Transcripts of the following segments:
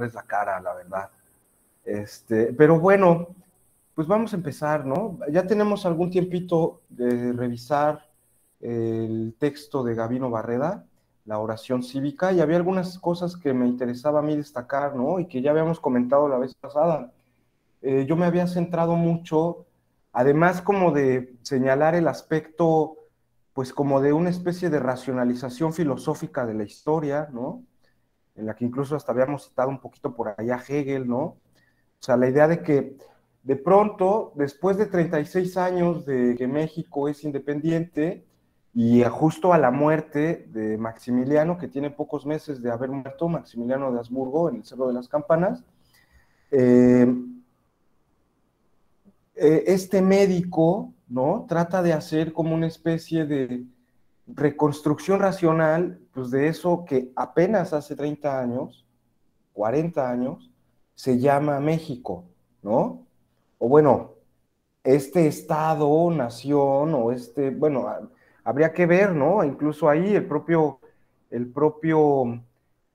es la cara, la verdad. Pero bueno, pues vamos a empezar, ¿no? Ya tenemos algún tiempito de revisar el texto de Gabino Barreda, la oración cívica, y había algunas cosas que me interesaba a mí destacar, ¿no? Y que ya habíamos comentado la vez pasada. Yo me había centrado mucho, además como de señalar el aspecto, pues como de una especie de racionalización filosófica de la historia, ¿no? En la que incluso hasta habíamos citado un poquito por allá a Hegel, ¿no? O sea, la idea de que de pronto, después de 36 años de que México es independiente y justo a la muerte de Maximiliano, que tiene pocos meses de haber muerto, Maximiliano de Habsburgo, en el Cerro de las Campanas, eh, este médico, ¿no? Trata de hacer como una especie de reconstrucción racional, pues de eso que apenas hace 30 años, 40 años, se llama México, ¿no? O bueno, este estado, nación, o bueno, habría que ver, ¿no? Incluso ahí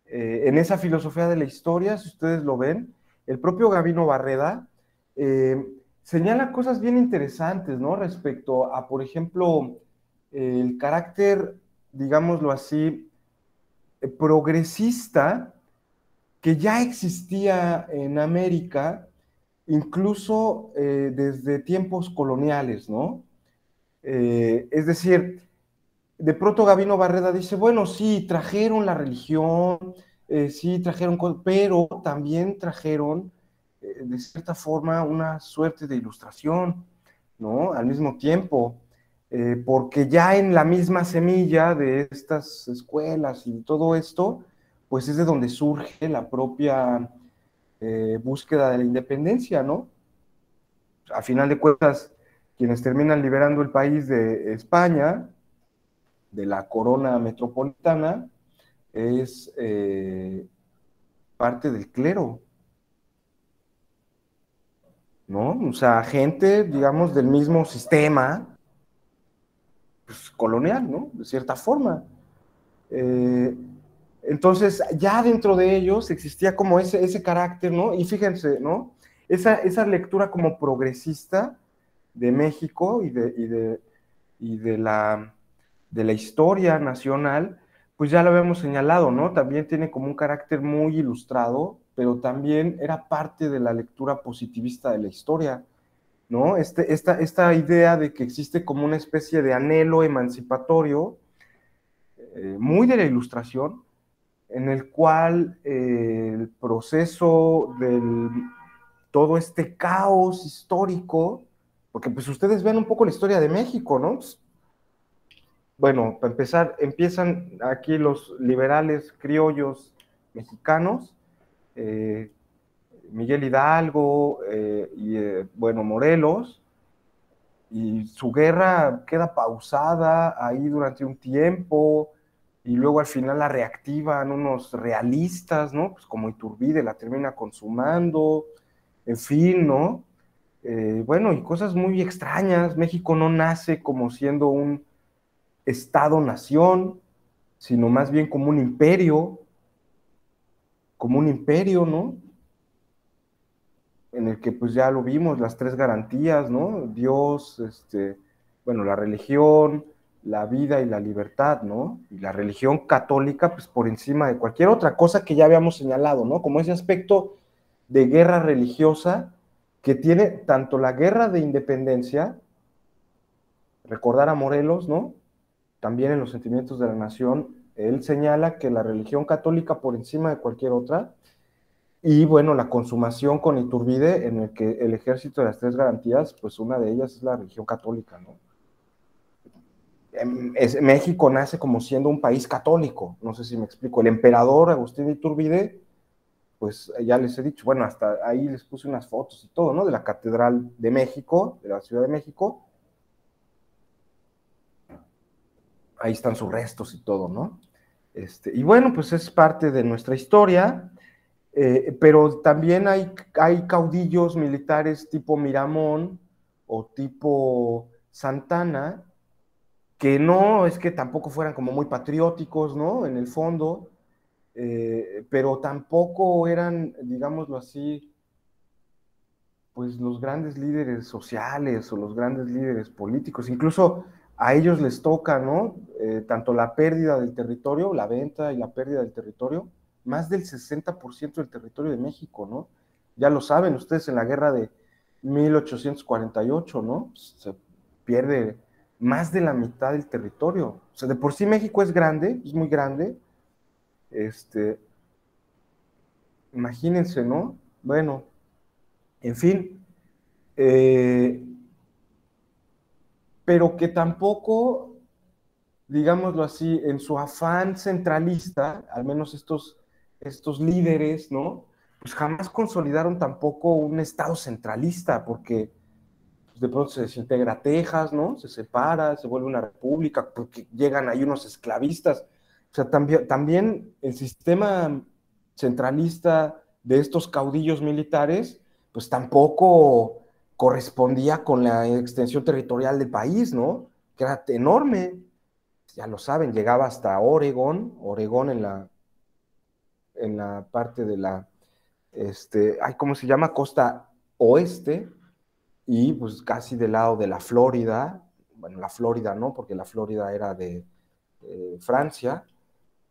en esa filosofía de la historia, si ustedes lo ven, el propio Gabino Barreda eh, señala cosas bien interesantes, ¿no? Respecto a, por ejemplo, el carácter, digámoslo así, progresista que ya existía en América, incluso desde tiempos coloniales, ¿no? Es decir, de pronto Gabino Barreda dice, bueno, sí, trajeron la religión, sí, trajeron, pero también trajeron, de cierta forma, una suerte de ilustración, ¿no? Al mismo tiempo, porque ya en la misma semilla de estas escuelas y todo esto, pues es de donde surge la propia búsqueda de la independencia, ¿no? A final de cuentas, quienes terminan liberando el país de España, de la corona metropolitana, es parte del clero, ¿no? O sea, gente, digamos, del mismo sistema pues, colonial, ¿no? De cierta forma. Eh, entonces, ya dentro de ellos existía como ese carácter, ¿no? Y fíjense, ¿no? Esa lectura como progresista de México y de la historia nacional, pues ya lo habíamos señalado, ¿no? También tiene como un carácter muy ilustrado, pero también era parte de la lectura positivista de la historia, ¿no? Esta idea de que existe como una especie de anhelo emancipatorio, muy de la ilustración, en el cual el proceso del todo este caos histórico, porque pues ustedes ven un poco la historia de México, ¿no? Pues, bueno, para empezar, empiezan aquí los liberales criollos mexicanos, eh, Miguel Hidalgo y, bueno, Morelos, y su guerra queda pausada ahí durante un tiempo, y luego al final la reactivan unos realistas, ¿no? Pues como Iturbide la termina consumando, en fin, ¿no? Bueno, y cosas muy extrañas. México no nace como siendo un Estado-nación, sino más bien como un imperio, ¿no? En el que pues ya lo vimos, las tres garantías, ¿no? Dios, bueno, la religión, la vida y la libertad, ¿no? Y la religión católica, pues por encima de cualquier otra cosa que ya habíamos señalado, ¿no? Como ese aspecto de guerra religiosa que tiene tanto la guerra de independencia, recordar a Morelos, ¿no? También en los sentimientos de la nación, él señala que la religión católica por encima de cualquier otra, y bueno, la consumación con Iturbide, en el que el ejército de las tres garantías, pues una de ellas es la religión católica, ¿no? México nace como siendo un país católico, no sé si me explico. El emperador Agustín de Iturbide, pues ya les he dicho, bueno, hasta ahí les puse unas fotos y todo, ¿no? De la Catedral de México, de la Ciudad de México, ahí están sus restos y todo, ¿no? Y bueno, pues es parte de nuestra historia, pero también hay caudillos militares tipo Miramón o tipo Santana, que no es que tampoco fueran como muy patrióticos, ¿no? En el fondo, pero tampoco eran, digámoslo así, pues los grandes líderes sociales o los grandes líderes políticos. Incluso a ellos les toca, ¿no? Tanto la pérdida del territorio, la venta y la pérdida del territorio, más del 60% del territorio de México, ¿no? Ya lo saben ustedes en la guerra de 1848, ¿no? Se pierde más de la mitad del territorio. O sea, de por sí México es grande, es muy grande. Este, imagínense, ¿no? Bueno, en fin, eh, pero que tampoco, digámoslo así, en su afán centralista, al menos estos líderes, ¿no? Pues jamás consolidaron tampoco un Estado centralista, porque pues, de pronto se desintegra Texas, ¿no? Se separa, se vuelve una república, porque llegan ahí unos esclavistas. O sea, también el sistema centralista de estos caudillos militares, pues tampoco correspondía con la extensión territorial del país, ¿no? Que era enorme. Ya lo saben, llegaba hasta Oregón en la parte de la, ¿cómo se llama? Costa oeste, y pues casi del lado de la Florida, bueno, la Florida no, porque la Florida era de Francia,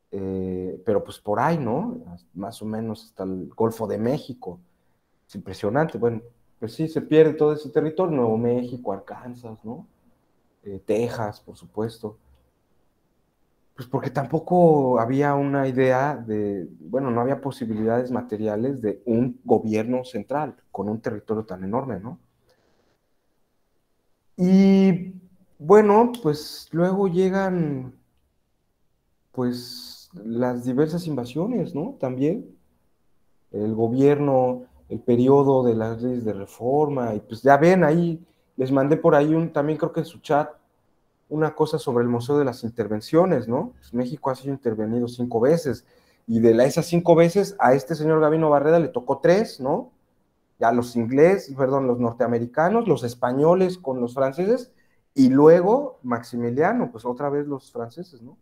pero pues por ahí, ¿no? Más o menos hasta el Golfo de México. Es impresionante, bueno, pues sí, se pierde todo ese territorio, Nuevo México, Arkansas, ¿no? Texas, por supuesto. Pues porque tampoco había una idea de, bueno, no había posibilidades materiales de un gobierno central con un territorio tan enorme, ¿no? Y bueno, pues luego llegan pues las diversas invasiones, ¿no? También el gobierno, el periodo de las leyes de reforma, y pues ya ven ahí, les mandé por ahí también creo que en su chat, una cosa sobre el Museo de las Intervenciones, ¿no? Pues México ha sido intervenido 5 veces, y de esas 5 veces a este señor Gabino Barreda le tocó 3, ¿no? Ya los ingleses, perdón, los norteamericanos, los españoles con los franceses, y luego Maximiliano, pues otra vez los franceses, ¿no?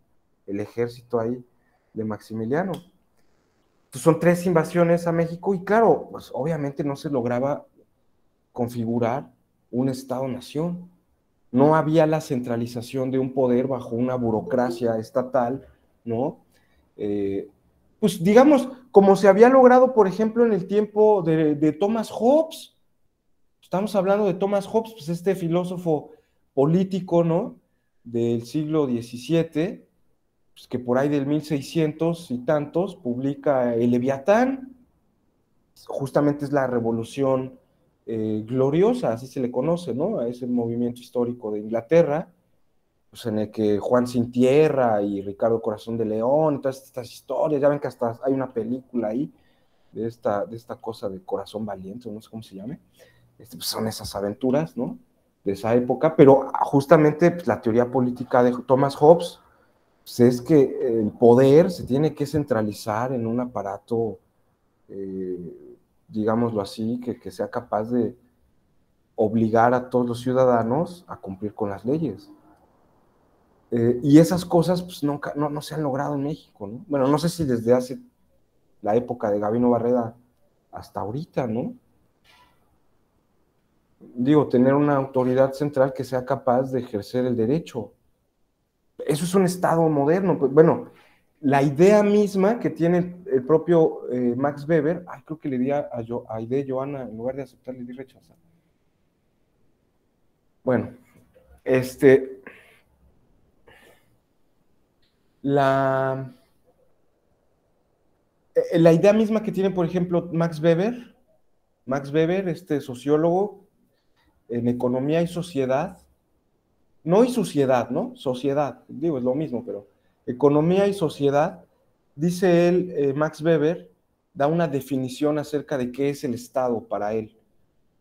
El ejército ahí de Maximiliano. Entonces son 3 invasiones a México y claro, pues obviamente no se lograba configurar un Estado-nación. No había la centralización de un poder bajo una burocracia estatal, ¿no? Eh, pues digamos, como se había logrado, por ejemplo, en el tiempo de Thomas Hobbes. Estamos hablando de Thomas Hobbes, pues este filósofo político, ¿no? Del siglo XVII, pues que por ahí del 1600 y tantos publica el Leviatán, justamente es la revolución gloriosa, así se le conoce, ¿no? Es el movimiento histórico de Inglaterra, pues en el que Juan Sin Tierra y Ricardo Corazón de León, todas estas historias, ya ven que hasta hay una película ahí de esta cosa de Corazón Valiente, no sé cómo se llame, pues son esas aventuras, ¿no? De esa época, pero justamente pues, la teoría política de Thomas Hobbes pues, es que el poder se tiene que centralizar en un aparato, digámoslo así, que sea capaz de obligar a todos los ciudadanos a cumplir con las leyes. Y esas cosas pues, nunca, no se han logrado en México, ¿no? Bueno, no sé si desde hace la época de Gabino Barreda hasta ahorita, ¿no? Digo, tener una autoridad central que sea capaz de ejercer el derecho. Eso es un Estado moderno. Pues, bueno, la idea misma que tiene el propio Max Weber, creo que le di a Aide Joana, en lugar de aceptar, le di rechazar. Bueno, la, la idea misma que tiene, por ejemplo, Max Weber, este sociólogo en economía y sociedad, no y sociedad, ¿no? Sociedad, digo, es lo mismo, pero economía y sociedad, dice él, Max Weber, da una definición acerca de qué es el Estado para él.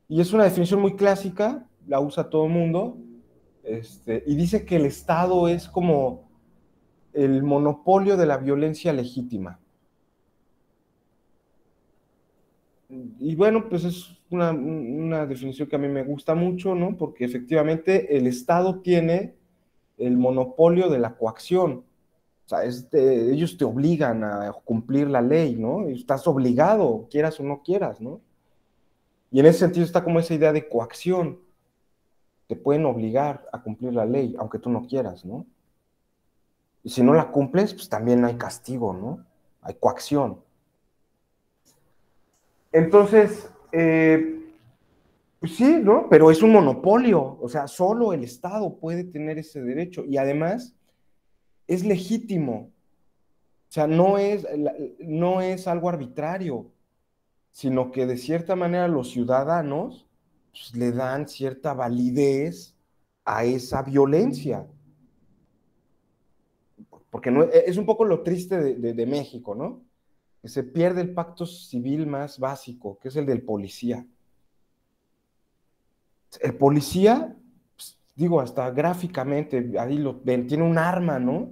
Y es una definición muy clásica, la usa todo el mundo, y dice que el Estado es como el monopolio de la violencia legítima. Y bueno, pues es una definición que a mí me gusta mucho, ¿no? Porque efectivamente el Estado tiene el monopolio de la coacción. O sea, ellos te obligan a cumplir la ley, ¿no? Y estás obligado, quieras o no quieras, ¿no? Y en ese sentido está como esa idea de coacción. Te pueden obligar a cumplir la ley, aunque tú no quieras, ¿no? Y si no la cumples, pues también hay castigo, ¿no? Hay coacción. Entonces, pues sí, ¿no? Pero es un monopolio, o sea, solo el Estado puede tener ese derecho y además es legítimo, o sea, no es algo arbitrario, sino que de cierta manera los ciudadanos pues, le dan cierta validez a esa violencia, porque no, es un poco lo triste de México, ¿no? Que se pierde el pacto civil más básico, que es el del policía. El policía, pues, digo, hasta gráficamente, ahí lo ven, tiene un arma, ¿no?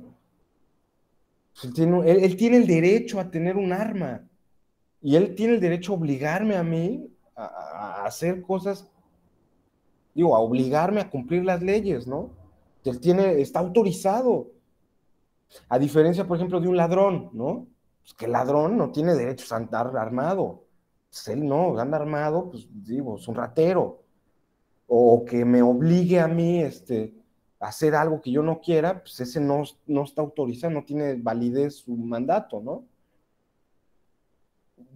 Pues él tiene el derecho a tener un arma y él tiene el derecho a obligarme a mí a hacer cosas, digo, a obligarme a cumplir las leyes, ¿no? Está autorizado, a diferencia, por ejemplo, de un ladrón, ¿no? Pues que el ladrón no tiene derecho a andar armado. Pues él no, anda armado, pues digo, es un ratero. O que me obligue a mí a hacer algo que yo no quiera, pues ese no está autorizado, no tiene validez su mandato, ¿no?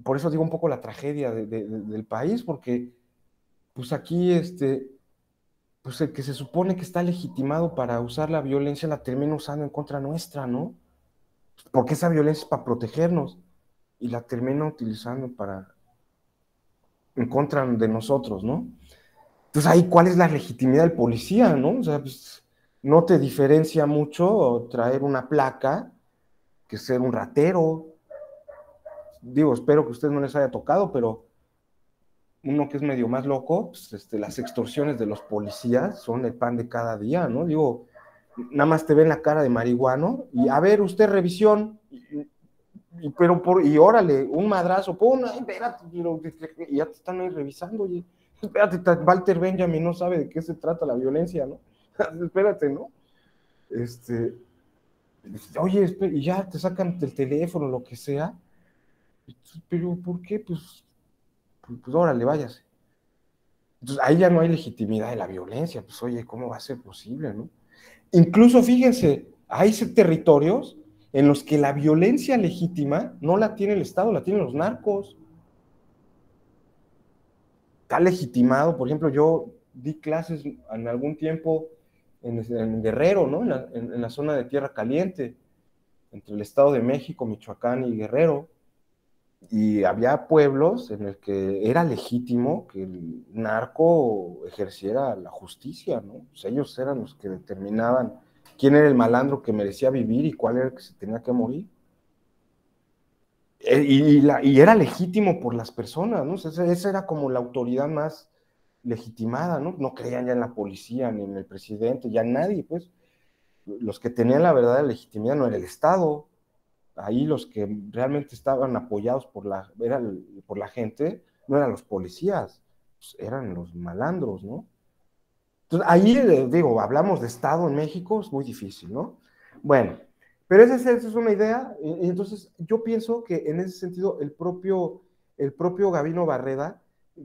Por eso digo un poco la tragedia del país, porque pues aquí, pues el que se supone que está legitimado para usar la violencia la termina usando en contra nuestra, ¿no? Porque esa violencia es para protegernos y la termina utilizando en contra de nosotros, ¿no? Entonces ahí, ¿cuál es la legitimidad del policía, no? O sea, pues, no te diferencia mucho traer una placa que ser un ratero. Digo, espero que a ustedes no les haya tocado, pero uno que es medio más loco, pues, las extorsiones de los policías son el pan de cada día, ¿no? Digo, nada más te ven la cara de marihuano y a ver, usted revisión, y órale, un madrazo, pum, ay, espérate, y ya te están ahí revisando, oye, espérate, Walter Benjamin no sabe de qué se trata la violencia, ¿no? Espérate, ¿no? Este, oye, y ya te sacan el teléfono, lo que sea, pero ¿por qué? Pues órale, váyase. Entonces ahí ya no hay legitimidad de la violencia, pues oye, ¿cómo va a ser posible, no? Incluso fíjense, hay territorios en los que la violencia legítima no la tiene el Estado, la tienen los narcos. Está legitimado, por ejemplo, yo di clases en algún tiempo en Guerrero, ¿no? En la zona de Tierra Caliente, entre el Estado de México, Michoacán y Guerrero, y había pueblos en el que era legítimo que el narco ejerciera la justicia, ¿no? Pues ellos eran los que determinaban quién era el malandro que merecía vivir y cuál era el que se tenía que morir. Y era legítimo por las personas, ¿no? O sea, esa era como la autoridad más legitimada, ¿no? No creían ya en la policía, ni en el presidente, ya nadie, pues. Los que tenían la verdadera legitimidad no era el Estado. Ahí los que realmente estaban apoyados por la gente no eran los policías, pues eran los malandros, ¿no? Entonces, ahí, digo, hablamos de Estado en México, es muy difícil, ¿no? Bueno, pero esa es una idea, y entonces yo pienso que en ese sentido el propio Gabino Barreda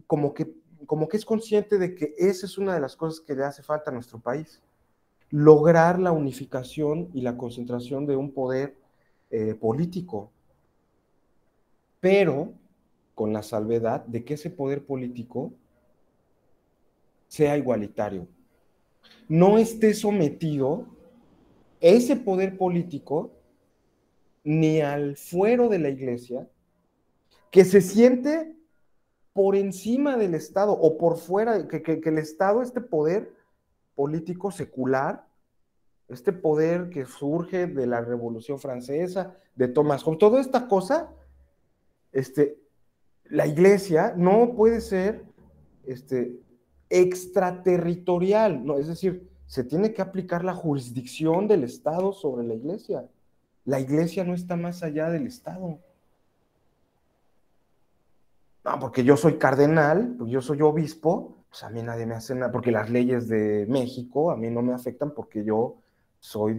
como que, como que es consciente de que esa es una de las cosas que le hace falta a nuestro país, lograr la unificación y la concentración de un poder político, pero con la salvedad de que ese poder político sea igualitario, no esté sometido ese poder político ni al fuero de la iglesia, que se siente por encima del Estado o por fuera, que el Estado, este poder político secular, este poder que surge de la Revolución Francesa, de Thomas Hobbes, toda esta cosa, este, la iglesia no puede ser este, extraterritorial, ¿no? Es decir, se tiene que aplicar la jurisdicción del Estado sobre la iglesia. La iglesia no está más allá del Estado. No, porque yo soy cardenal, porque yo soy obispo, pues a mí nadie me hace nada, porque las leyes de México a mí no me afectan porque yo soy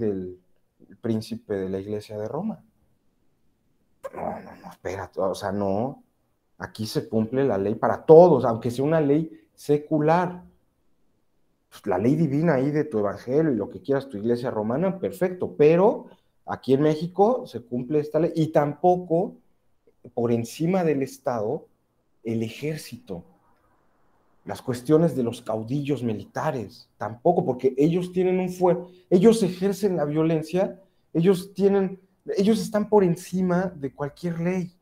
el príncipe de la Iglesia de Roma. No, espérate, o sea, no, aquí se cumple la ley para todos, aunque sea una ley secular. Pues, la ley divina ahí de tu evangelio y lo que quieras, tu iglesia romana, perfecto, pero aquí en México se cumple esta ley y tampoco por encima del Estado el ejército, las cuestiones de los caudillos militares, tampoco, porque ellos tienen un fuero, ellos ejercen la violencia, ellos están por encima de cualquier ley.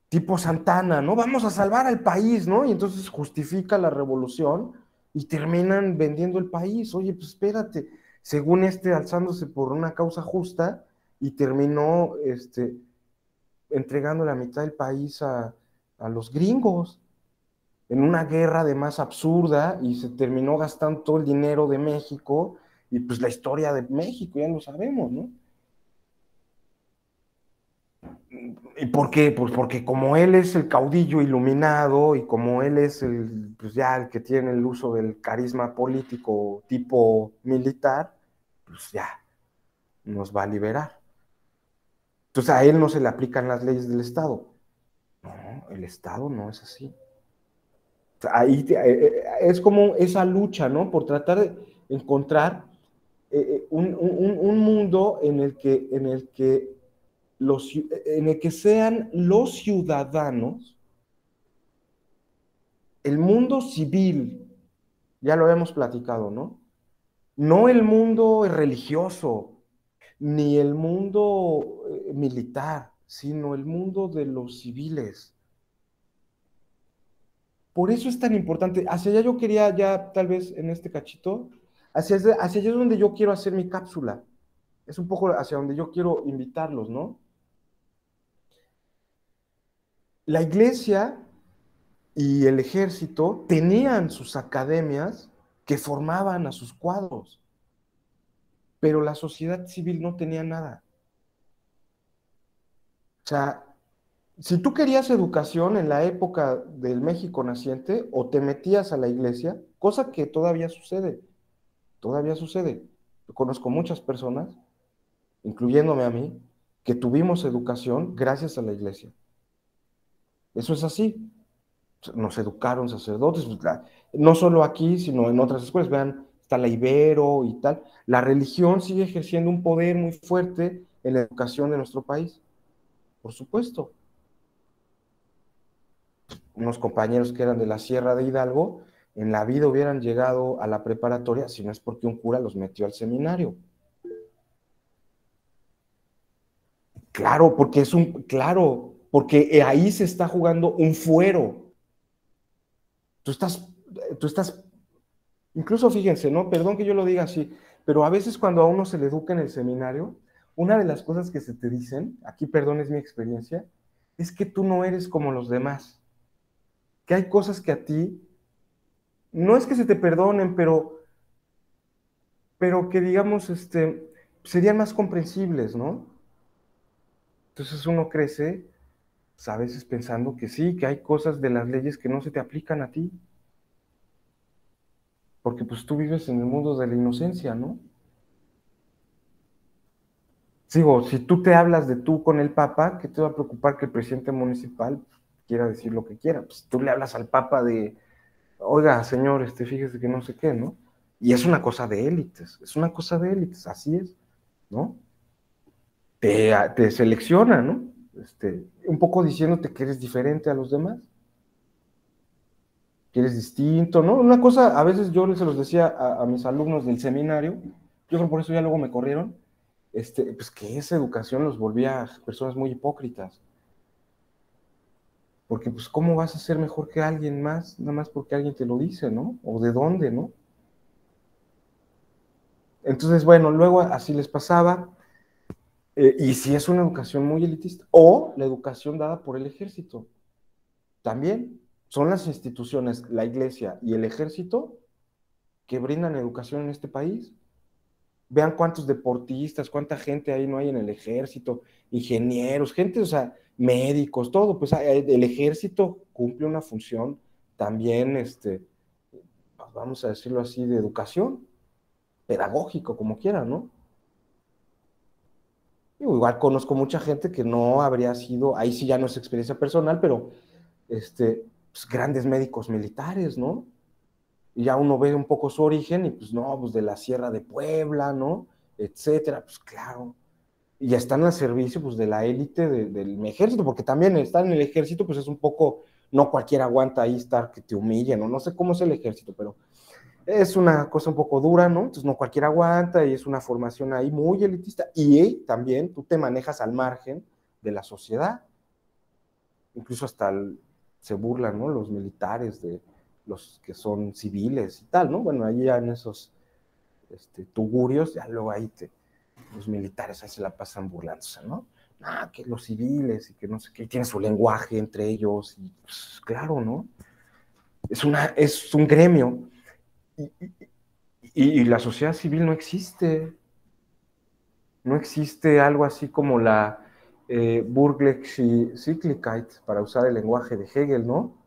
Tipo Santana, ¿no? Vamos a salvar al país, ¿no? Y entonces justifica la revolución y terminan vendiendo el país. Oye, pues espérate, según alzándose por una causa justa y terminó entregando la mitad del país a los gringos en una guerra además absurda y se terminó gastando todo el dinero de México y pues la historia de México, ya lo sabemos, ¿no? ¿Y por qué? Pues porque como él es el caudillo iluminado y como él es pues ya el que tiene el uso del carisma político tipo militar, pues ya nos va a liberar. Entonces a él no se le aplican las leyes del Estado. No, el Estado no es así. O sea, ahí es como esa lucha, ¿no? Por tratar de encontrar un mundo en el que sean los ciudadanos, el mundo civil, ya lo hemos platicado, ¿no? No el mundo religioso, ni el mundo militar, sino el mundo de los civiles. Por eso es tan importante. Hacia allá yo quería ya, tal vez en este cachito, hacia allá es donde yo quiero hacer mi cápsula. Es un poco hacia donde yo quiero invitarlos, ¿no? La iglesia y el ejército tenían sus academias que formaban a sus cuadros, pero la sociedad civil no tenía nada. O sea, si tú querías educación en la época del México naciente, o te metías a la iglesia, cosa que todavía sucede. Yo conozco muchas personas, incluyéndome a mí, que tuvimos educación gracias a la iglesia. Eso es así. Nos educaron sacerdotes, pues, no solo aquí, sino en otras escuelas. Vean, está la Ibero y tal. La religión sigue ejerciendo un poder muy fuerte en la educación de nuestro país, por supuesto. Unos compañeros que eran de la Sierra de Hidalgo, en la vida hubieran llegado a la preparatoria si no es porque un cura los metió al seminario. Claro, porque ahí se está jugando un fuero. Tú estás, tú estás, incluso fíjense, ¿no? Perdón que yo lo diga así, pero a veces cuando a uno se le educa en el seminario, una de las cosas que se te dicen, aquí perdón es mi experiencia, es que tú no eres como los demás, que hay cosas que a ti, no es que se te perdonen, pero que digamos, serían más comprensibles, ¿no? Entonces uno crece, pues, a veces pensando que sí, que hay cosas de las leyes que no se te aplican a ti, porque pues tú vives en el mundo de la inocencia, ¿no? Digo, si tú te hablas de tú con el Papa, ¿qué te va a preocupar que el presidente municipal quiera decir lo que quiera? Pues tú le hablas al Papa de, oiga, señor, fíjese que no sé qué, ¿no? Y es una cosa de élites, es una cosa de élites, así es, ¿no? Te selecciona, ¿no? Un poco diciéndote que eres diferente a los demás, que eres distinto, ¿no? Una cosa, a veces yo se los decía a mis alumnos del seminario, yo creo por eso ya luego me corrieron, pues que esa educación los volvía personas muy hipócritas, porque pues cómo vas a ser mejor que alguien más, nada más porque alguien te lo dice, ¿no? O de dónde, ¿no? Entonces, bueno, luego así les pasaba, y si es una educación muy elitista, o la educación dada por el ejército, también son las instituciones, la iglesia y el ejército que brindan educación en este país. Vean cuántos deportistas, cuánta gente ahí no hay en el ejército, ingenieros, gente, o sea, médicos, todo, pues el ejército cumple una función también, pues, vamos a decirlo así, de educación, pedagógico, como quieran, ¿no? Igual conozco mucha gente que no habría sido, ahí sí ya no es experiencia personal, pero pues, grandes médicos militares, ¿no? Y ya uno ve un poco su origen y pues no, pues de la Sierra de Puebla, ¿no? Etcétera, pues claro. Y ya están al servicio pues de la élite del ejército, porque también estar en el ejército pues es un poco, no cualquiera aguanta ahí estar que te humillen, ¿no? No sé cómo es el ejército, pero es una cosa un poco dura, ¿no? Entonces no cualquiera aguanta y es una formación ahí muy elitista. Y también tú te manejas al margen de la sociedad, incluso hasta se burlan, ¿no? Los militares de los que son civiles y tal, ¿no? Bueno, ahí ya en esos tugurios, ya luego ahí los militares ahí se la pasan burlándose, ¿no? Ah, que los civiles y que no sé qué, tienen su lenguaje entre ellos, y pues, claro, ¿no? Es un gremio. Y, y la sociedad civil no existe. No existe algo así como la Burgerlichkeit, para usar el lenguaje de Hegel, ¿no?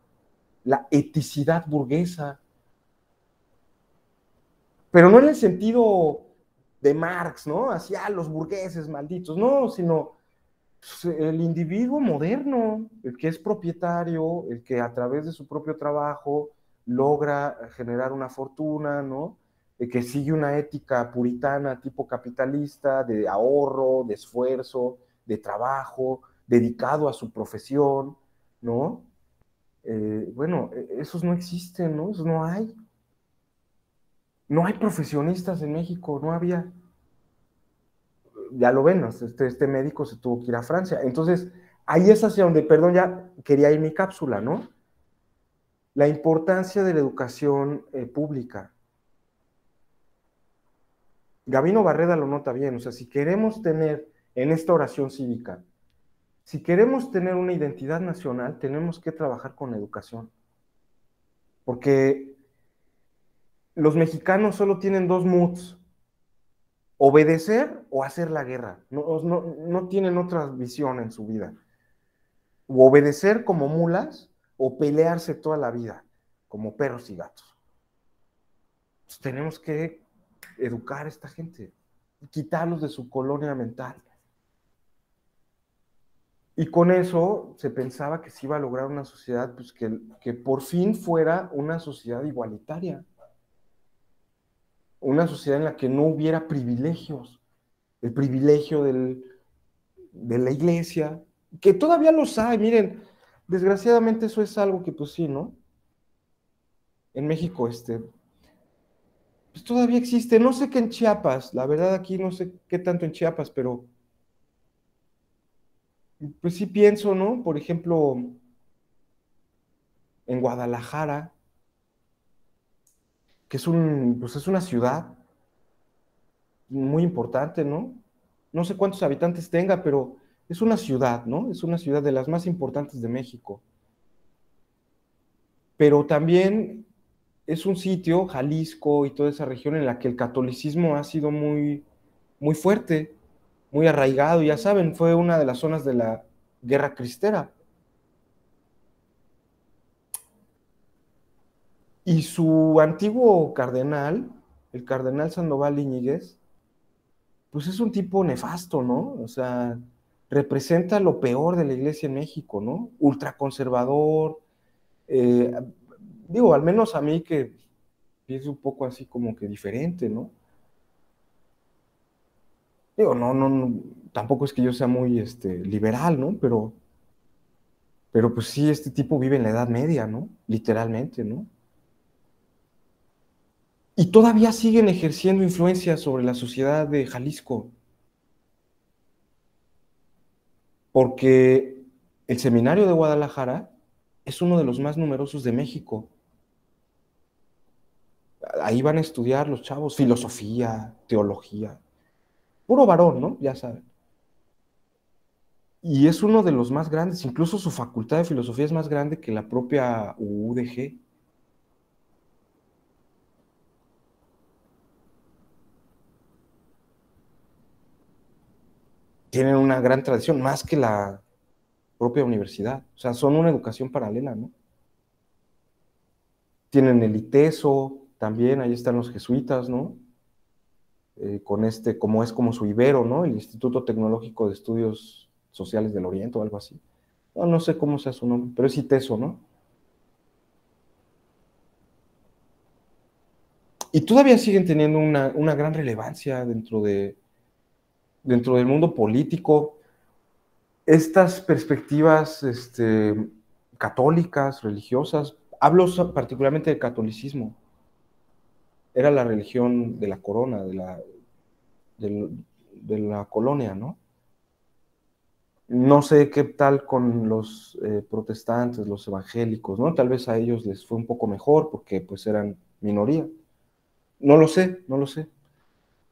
La eticidad burguesa. Pero no en el sentido de Marx, ¿no? Así, los burgueses malditos, no, sino pues, el individuo moderno, el que es propietario, el que a través de su propio trabajo logra generar una fortuna, ¿no? El que sigue una ética puritana tipo capitalista, de ahorro, de esfuerzo, de trabajo, dedicado a su profesión, ¿no? Bueno, esos no existen, ¿no? Esos no hay. No hay profesionistas en México, no había. Ya lo ven, este médico se tuvo que ir a Francia. Entonces, ahí es hacia donde, perdón, ya quería ir mi cápsula, ¿no? La importancia de la educación pública. Gabino Barreda lo nota bien, o sea, si queremos tener en esta oración cívica, si queremos tener una identidad nacional, tenemos que trabajar con la educación. Porque los mexicanos solo tienen dos moods: obedecer o hacer la guerra. No tienen otra visión en su vida. O obedecer como mulas o pelearse toda la vida como perros y gatos. Pues tenemos que educar a esta gente, quitarlos de su colonia mental. Y con eso se pensaba que se iba a lograr una sociedad pues, que por fin fuera una sociedad igualitaria, una sociedad en la que no hubiera privilegios, el privilegio de la iglesia, que todavía los hay, miren, desgraciadamente eso es algo que pues sí, ¿no? En México, pues todavía existe, no sé qué en Chiapas, la verdad aquí no sé qué tanto en Chiapas, pero pues sí pienso, ¿no? Por ejemplo, en Guadalajara, que pues es una ciudad muy importante, ¿no? No sé cuántos habitantes tenga, pero es una ciudad, ¿no? Es una ciudad de las más importantes de México. Pero también es un sitio, Jalisco y toda esa región, en la que el catolicismo ha sido muy, muy fuerte, muy arraigado. Ya saben, fue una de las zonas de la Guerra Cristera. Y su antiguo cardenal, el cardenal Sandoval Iñiguez, pues es un tipo nefasto, ¿no? O sea, representa lo peor de la iglesia en México, ¿no? Ultraconservador, eh, digo, al menos a mí que pienso un poco así como que diferente, ¿no? Digo, no, tampoco es que yo sea muy liberal, ¿no? Pero pues sí, este tipo vive en la Edad Media, ¿no? Literalmente, ¿no? Y todavía siguen ejerciendo influencia sobre la sociedad de Jalisco, porque el seminario de Guadalajara es uno de los más numerosos de México. Ahí van a estudiar los chavos filosofía, teología, puro varón, ¿no? Ya saben. Y es uno de los más grandes, incluso su facultad de filosofía es más grande que la propia UDG. Tienen una gran tradición, más que la propia universidad. O sea, son una educación paralela, ¿no? Tienen el ITESO, también, ahí están los jesuitas, ¿no? con como es como su Ibero, ¿no? El Instituto Tecnológico de Estudios Sociales del Oriente o algo así. No sé cómo sea su nombre, pero es ITESO, ¿no? Y todavía siguen teniendo una gran relevancia dentro del mundo político. Estas perspectivas católicas, religiosas, hablo particularmente del catolicismo, era la religión de la corona, de la colonia, ¿no? No sé qué tal con los protestantes, los evangélicos, ¿no? Tal vez a ellos les fue un poco mejor porque pues eran minoría. No lo sé, no lo sé.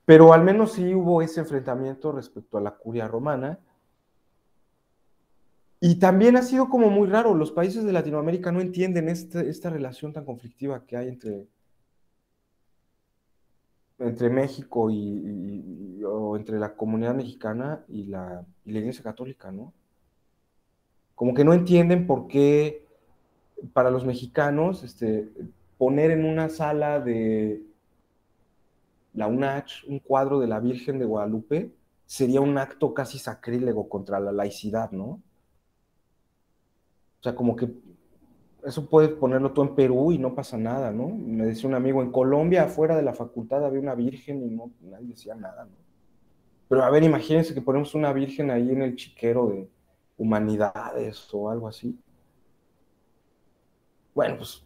Pero al menos sí hubo ese enfrentamiento respecto a la curia romana. Y también ha sido como muy raro, los países de Latinoamérica no entienden esta relación tan conflictiva que hay entre México o entre la comunidad mexicana y la Iglesia Católica, ¿no? Como que no entienden por qué para los mexicanos poner en una sala de la UNACH un cuadro de la Virgen de Guadalupe sería un acto casi sacrílego contra la laicidad, ¿no? O sea, como que eso puedes ponerlo tú en Perú y no pasa nada, ¿no? Me decía un amigo, en Colombia, afuera de la facultad había una virgen y no, nadie decía nada, ¿no? Pero a ver, imagínense que ponemos una virgen ahí en el chiquero de humanidades o algo así. Bueno, pues,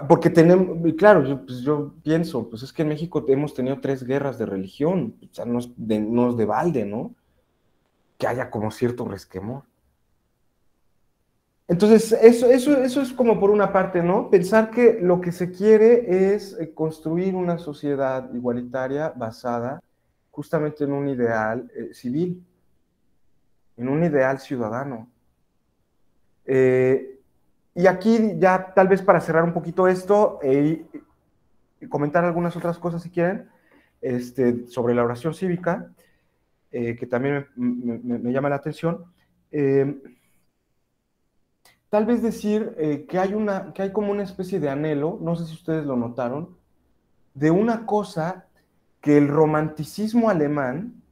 porque tenemos, claro, yo pienso, pues es que en México hemos tenido 3 guerras de religión, o sea, no es de balde, ¿no? Que haya como cierto resquemor. Entonces, eso es como por una parte, ¿no? Pensar que lo que se quiere es construir una sociedad igualitaria basada justamente en un ideal civil, en un ideal ciudadano. Eh, y aquí ya tal vez para cerrar un poquito esto y comentar algunas otras cosas si quieren, sobre la oración cívica, que también me llama la atención. Eh, Tal vez decir que hay como una especie de anhelo, no sé si ustedes lo notaron, de una cosa que el romanticismo alemán,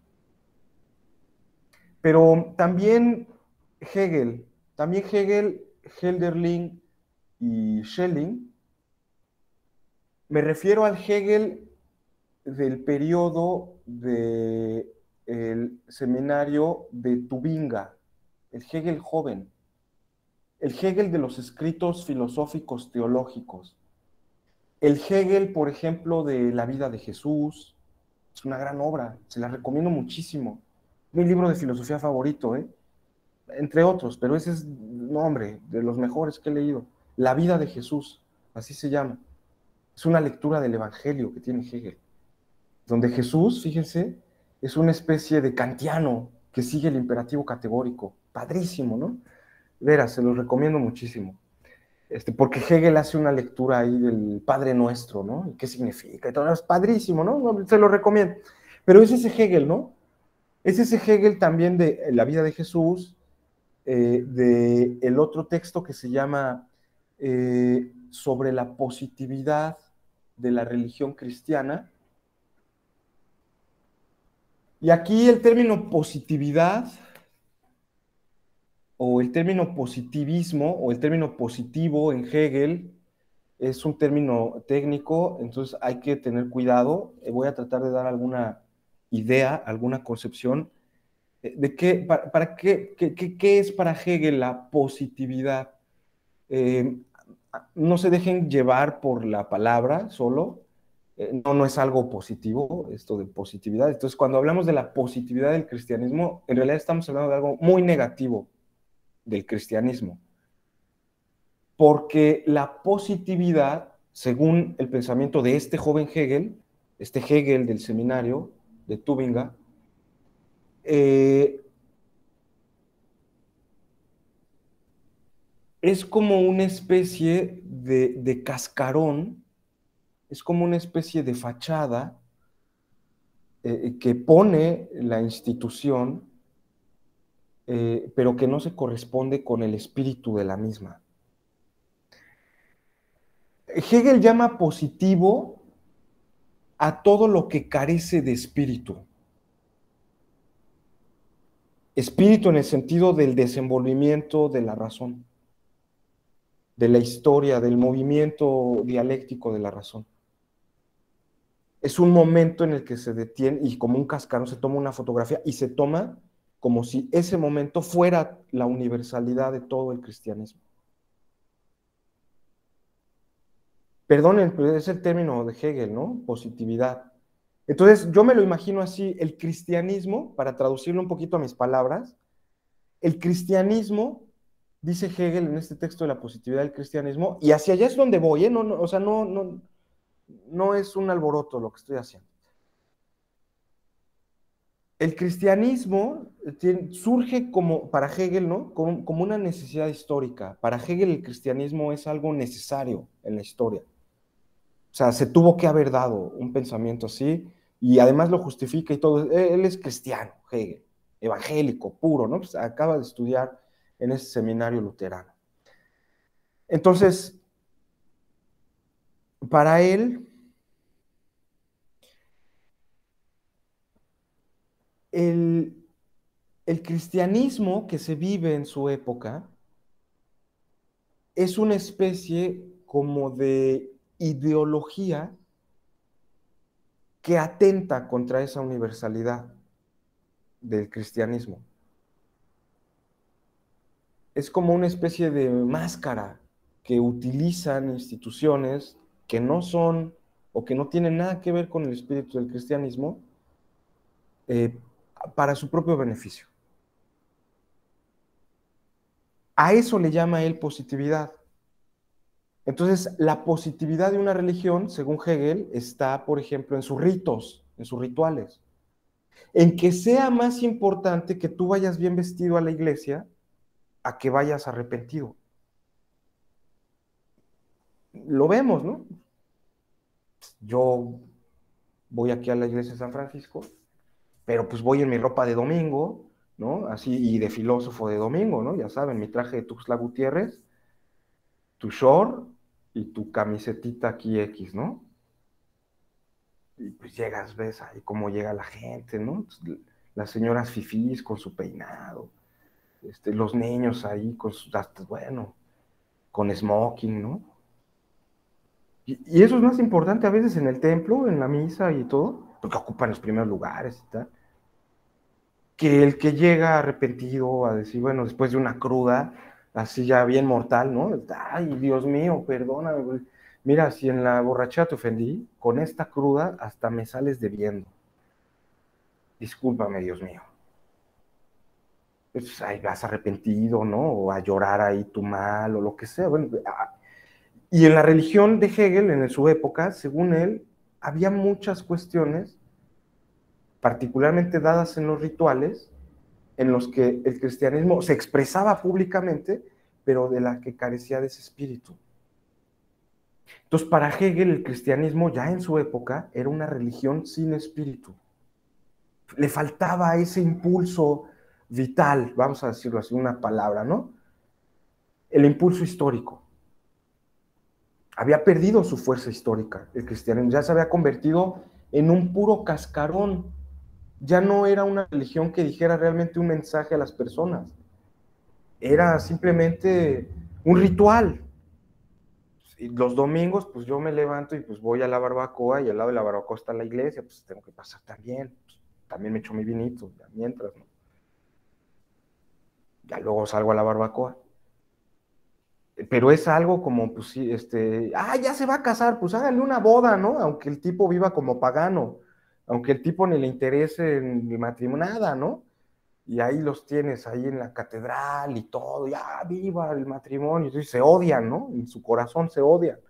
pero también Hegel, Hölderlin y Schelling, me refiero al Hegel del periodo del seminario de Tubinga, el Hegel joven, el Hegel de los escritos filosóficos teológicos. El Hegel, por ejemplo, de La vida de Jesús, es una gran obra, se la recomiendo muchísimo. Mi libro de filosofía favorito, entre otros, pero ese es, no, hombre, de los mejores que he leído. La vida de Jesús, así se llama. Es una lectura del Evangelio que tiene Hegel, donde Jesús, fíjense, es una especie de kantiano que sigue el imperativo categórico. Padrísimo, ¿no? Veras, se los recomiendo muchísimo. Porque Hegel hace una lectura ahí del Padre Nuestro, ¿no? Y qué significa, y todo, es padrísimo, ¿no? Se lo recomiendo. Pero es ese Hegel, ¿no? Es ese Hegel también de la vida de Jesús, de el otro texto que se llama sobre la positividad de la religión cristiana. Y aquí el término positividad o el término positivismo o el término positivo en Hegel es un término técnico, entonces hay que tener cuidado. Voy a tratar de dar alguna idea, alguna concepción de qué es para Hegel la positividad. Eh, no se dejen llevar por la palabra solo, no es algo positivo esto de positividad. Entonces, cuando hablamos de la positividad del cristianismo, en realidad estamos hablando de algo muy negativo del cristianismo, porque la positividad, según el pensamiento de este joven Hegel, este Hegel del seminario de Tubinga, eh, es como una especie de cascarón, es como una especie de fachada que pone la institución, pero que no se corresponde con el espíritu de la misma. Hegel llama positivo a todo lo que carece de espíritu. Espíritu en el sentido del desenvolvimiento de la razón, de la historia, del movimiento dialéctico de la razón. Es un momento en el que se detiene y como un cascarón se toma una fotografía y se toma como si ese momento fuera la universalidad de todo el cristianismo. Perdonen, pero es el término de Hegel, ¿no? Positividad. Entonces, yo me lo imagino así, el cristianismo, para traducirlo un poquito a mis palabras, el cristianismo, dice Hegel en este texto de la positividad del cristianismo, y hacia allá es donde voy, ¿eh? O sea, no es un alboroto lo que estoy haciendo. El cristianismo surge como, para Hegel, ¿no? Como una necesidad histórica. Para Hegel el cristianismo es algo necesario en la historia. O sea, se tuvo que haber dado un pensamiento así y además lo justifica y todo. Él es cristiano, Hegel, evangélico, puro, ¿no? Pues acaba de estudiar en ese seminario luterano. Entonces, para él, el, el cristianismo que se vive en su época es una especie como de ideología que atenta contra esa universalidad del cristianismo. Es como una especie de máscara que utilizan instituciones que no son o que no tienen nada que ver con el espíritu del cristianismo eh, para su propio beneficio. A eso le llama él positividad. Entonces, la positividad de una religión, según Hegel, está, por ejemplo, en sus ritos, en sus rituales. En que sea más importante que tú vayas bien vestido a la iglesia a que vayas arrepentido. Lo vemos, ¿no? Yo voy aquí a la iglesia de San Francisco, pero pues voy en mi ropa de domingo, ¿no? Así, y de filósofo de domingo, ¿no? Ya saben, mi traje de Tuxtla Gutiérrez, tu short y tu camisetita aquí X, ¿no? Y pues llegas, ves ahí cómo llega la gente, ¿no? Las señoras fifís con su peinado, los niños ahí con sus, bueno, con smoking, ¿no? Y eso es más importante a veces en el templo, en la misa y todo, porque ocupan los primeros lugares y tal, que el que llega arrepentido a decir, bueno, después de una cruda, así ya bien mortal, ¿no? Ay, Dios mío, perdóname, güey. Mira, si en la borrachera te ofendí, con esta cruda hasta me sales debiendo. Discúlpame, Dios mío. Pues ahí vas arrepentido, ¿no? O a llorar ahí tu mal o lo que sea. Bueno, y en la religión de Hegel, en su época, según él, había muchas cuestiones, particularmente dadas en los rituales, en los que el cristianismo se expresaba públicamente, pero de la que carecía de ese espíritu. Entonces, para Hegel, el cristianismo ya en su época era una religión sin espíritu. Le faltaba ese impulso vital, vamos a decirlo así, una palabra, ¿no? El impulso histórico. Había perdido su fuerza histórica, el cristianismo ya se había convertido en un puro cascarón. Ya no era una religión que dijera realmente un mensaje a las personas. Era simplemente un ritual. Y los domingos, pues yo me levanto y pues voy a la barbacoa y al lado de la barbacoa está la iglesia, pues tengo que pasar también. Pues, también me echo mi vinito, ya mientras, ¿no? Ya luego salgo a la barbacoa. Pero es algo como, pues sí, ya se va a casar, pues háganle una boda, ¿no? Aunque el tipo viva como pagano, aunque el tipo ni le interese en el matrimonio, nada, ¿no? Y ahí los tienes, ahí en la catedral y todo, ya viva el matrimonio, y se odian, ¿no? En su corazón se odian,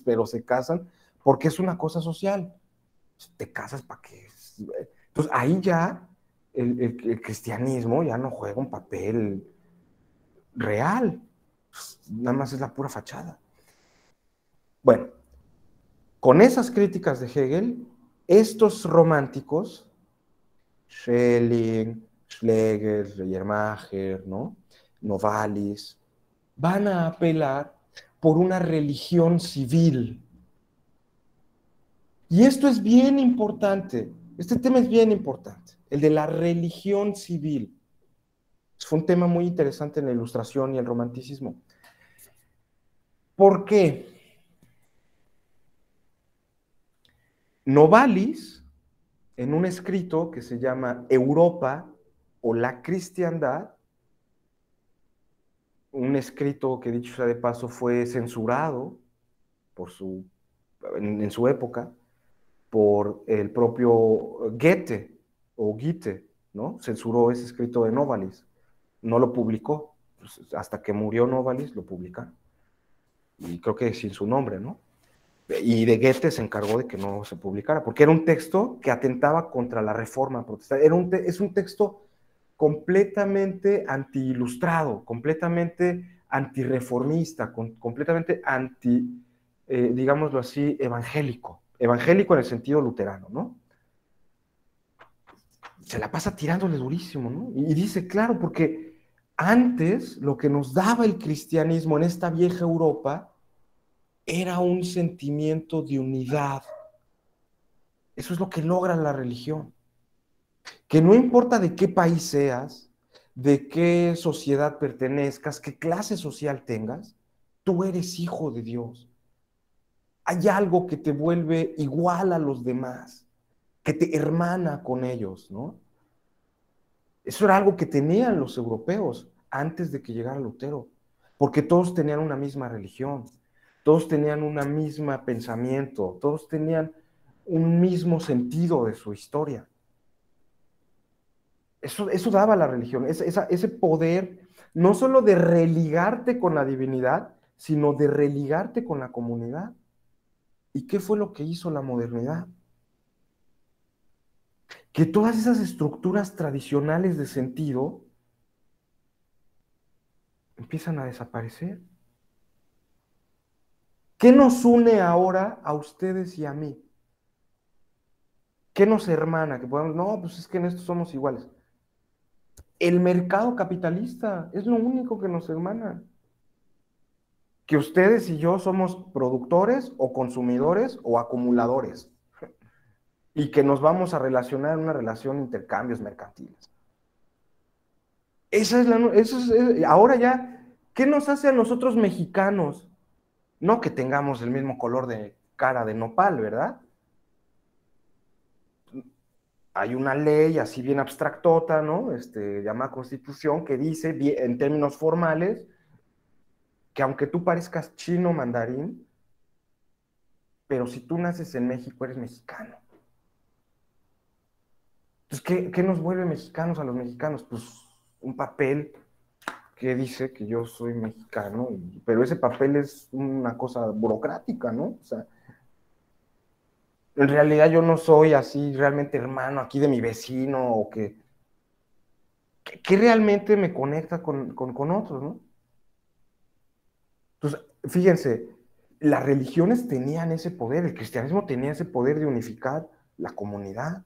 pero se casan porque es una cosa social. Te casas para que... Entonces ahí ya el cristianismo ya no juega un papel real, nada más es la pura fachada. Bueno, con esas críticas de Hegel, estos románticos, Schelling, Schlegel, Schleiermacher, ¿no? Novalis, van a apelar por una religión civil. Y esto es bien importante, este tema es bien importante, el de la religión civil. Fue un tema muy interesante en la Ilustración y el Romanticismo. ¿Por qué? Novalis, en un escrito que se llama Europa o la cristiandad, un escrito que, dicho sea de paso, fue censurado por en su época por el propio Goethe o Goethe, ¿no? Censuró ese escrito de Novalis, no lo publicó, pues, hasta que murió Novalis lo publicaron, y creo que sin su nombre, ¿no? Y de Goethe se encargó de que no se publicara, porque era un texto que atentaba contra la reforma protestante. Es un texto completamente anti-ilustrado, completamente antirreformista, completamente digámoslo así, evangélico. Evangélico en el sentido luterano, ¿no? Se la pasa tirándole durísimo, ¿no? Y dice, claro, porque antes lo que nos daba el cristianismo en esta vieja Europa era un sentimiento de unidad. Eso es lo que logra la religión. Que no importa de qué país seas, de qué sociedad pertenezcas, qué clase social tengas, tú eres hijo de Dios. Hay algo que te vuelve igual a los demás, que te hermana con ellos, ¿no? Eso era algo que tenían los europeos antes de que llegara Lutero, porque todos tenían una misma religión, todos tenían un mismo pensamiento, todos tenían un mismo sentido de su historia. Eso daba la religión, ese poder no solo de religarte con la divinidad, sino de religarte con la comunidad. ¿Y qué fue lo que hizo la modernidad? Que todas esas estructuras tradicionales de sentido empiezan a desaparecer. ¿Qué nos une ahora a ustedes y a mí? ¿Qué nos hermana? Que podemos, no, pues es que en esto somos iguales. El mercado capitalista es lo único que nos hermana. Que ustedes y yo somos productores o consumidores o acumuladores y que nos vamos a relacionar en una relación de intercambios mercantiles. Ahora ya, ¿qué nos hace a nosotros mexicanos? No que tengamos el mismo color de cara de nopal, ¿verdad? Hay una ley así bien abstractota, ¿no? Llamada Constitución, que dice en términos formales que aunque tú parezcas chino mandarín, pero si tú naces en México eres mexicano. Entonces, ¿qué nos vuelve mexicanos a los mexicanos? Pues un papel que dice que yo soy mexicano, pero ese papel es una cosa burocrática, ¿no? O sea, en realidad yo no soy así realmente hermano aquí de mi vecino o que realmente me conecta con otros, ¿no? Entonces, fíjense, las religiones tenían ese poder, el cristianismo tenía ese poder de unificar la comunidad.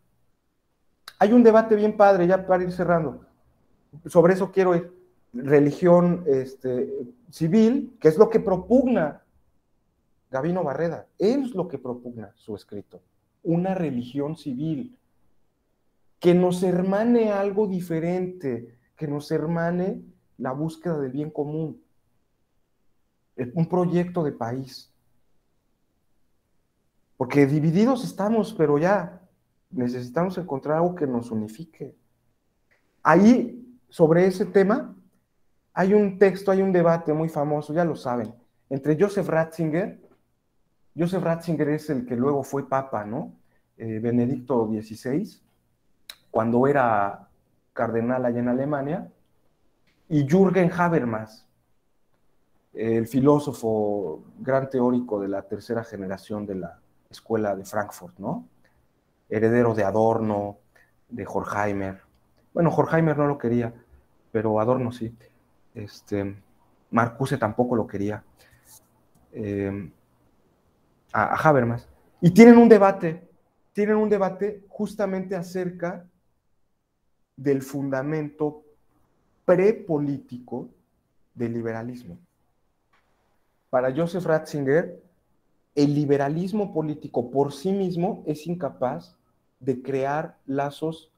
Hay un debate bien padre, ya para ir cerrando, sobre eso quiero ir. Religión civil, que es lo que propugna Gabino Barreda, es lo que propugna su escrito, una religión civil, que nos hermane algo diferente, que nos hermane la búsqueda del bien común, un proyecto de país. Porque divididos estamos, pero ya necesitamos encontrar algo que nos unifique. Ahí, sobre ese tema, hay un texto, hay un debate muy famoso, ya lo saben, entre Joseph Ratzinger es el que luego fue papa, ¿no? Benedicto XVI, cuando era cardenal allá en Alemania, y Jürgen Habermas, el filósofo, gran teórico de la tercera generación de la escuela de Frankfurt, ¿no? Heredero de Adorno, de Horkheimer. Bueno, Horkheimer no lo quería, pero Adorno sí. Marcuse tampoco lo quería. Eh, a Habermas. Y tienen un debate justamente acerca del fundamento prepolítico del liberalismo. Para Joseph Ratzinger, el liberalismo político por sí mismo es incapaz de crear lazos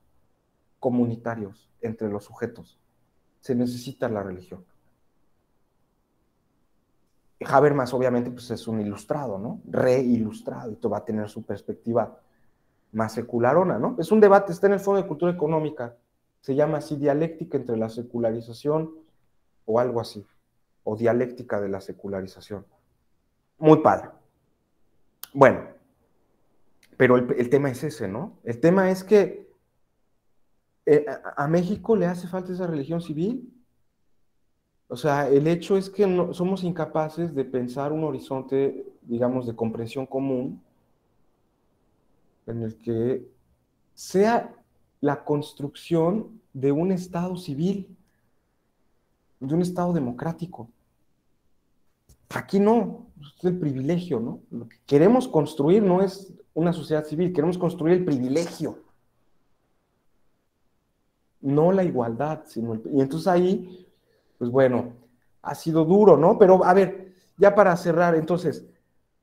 comunitarios entre los sujetos. Se necesita la religión. Habermas, obviamente, pues es un ilustrado, ¿no? Reilustrado, y esto va a tener su perspectiva más secularona, ¿no? Es un debate, está en el Fondo de Cultura Económica, se llama así dialéctica entre la secularización o algo así, o dialéctica de la secularización. Muy padre. Bueno, pero el tema es ese, ¿no? El tema es que a México le hace falta esa religión civil. O sea, el hecho es que no, somos incapaces de pensar un horizonte, digamos, de comprensión común en el que sea la construcción de un Estado civil, de un Estado democrático. Aquí no, es el privilegio, ¿no? Lo que queremos construir no es una sociedad civil, queremos construir el privilegio, no la igualdad, sino y entonces ahí, pues bueno, ha sido duro, ¿no? Pero a ver, ya para cerrar, entonces,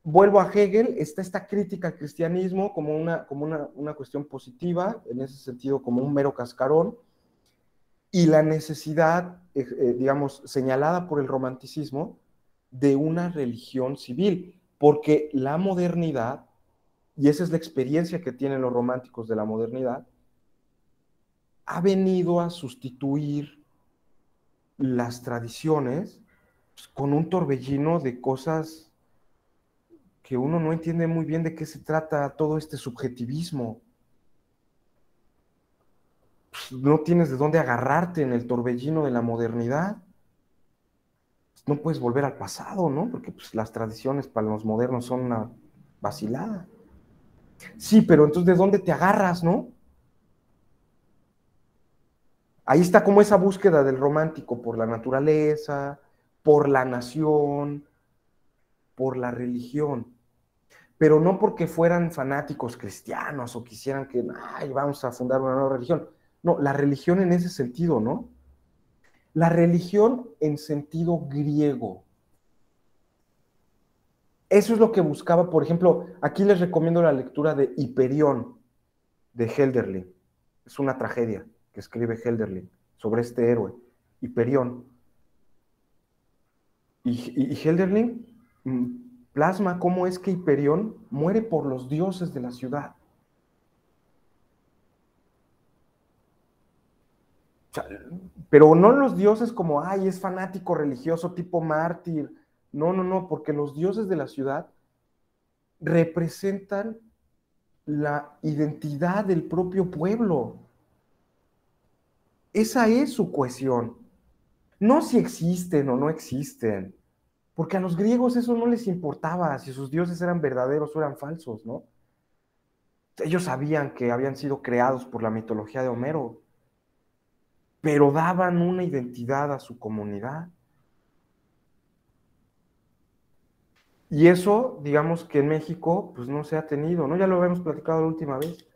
vuelvo a Hegel, está esta crítica al cristianismo como una cuestión positiva, en ese sentido como un mero cascarón, y la necesidad, digamos, señalada por el romanticismo, de una religión civil, porque la modernidad, y esa es la experiencia que tienen los románticos de la modernidad, ha venido a sustituir las tradiciones pues, con un torbellino de cosas que uno no entiende muy bien de qué se trata todo este subjetivismo. Pues, no tienes de dónde agarrarte en el torbellino de la modernidad. No puedes volver al pasado, ¿no? Porque pues, las tradiciones para los modernos son una vacilada. Sí, pero entonces, ¿de dónde te agarras, no? Ahí está como esa búsqueda del romántico por la naturaleza, por la nación, por la religión. Pero no porque fueran fanáticos cristianos o quisieran que, ay, vamos a fundar una nueva religión. No, la religión en ese sentido, ¿no? La religión en sentido griego. Eso es lo que buscaba, por ejemplo, aquí les recomiendo la lectura de Hiperión, de Helderlin. Es una tragedia que escribe Helderlin sobre este héroe, Hiperión. Y Helderlin plasma cómo es que Hiperión muere por los dioses de la ciudad. O sea, pero no los dioses como, ay, es fanático religioso tipo mártir. No, no, no, porque los dioses de la ciudad representan la identidad del propio pueblo. Esa es su cohesión. No si existen o no existen, porque a los griegos eso no les importaba si sus dioses eran verdaderos o eran falsos, ¿no? Ellos sabían que habían sido creados por la mitología de Homero, pero daban una identidad a su comunidad. Y eso, digamos que en México, pues no se ha tenido, ¿no? Ya lo habíamos platicado la última vez,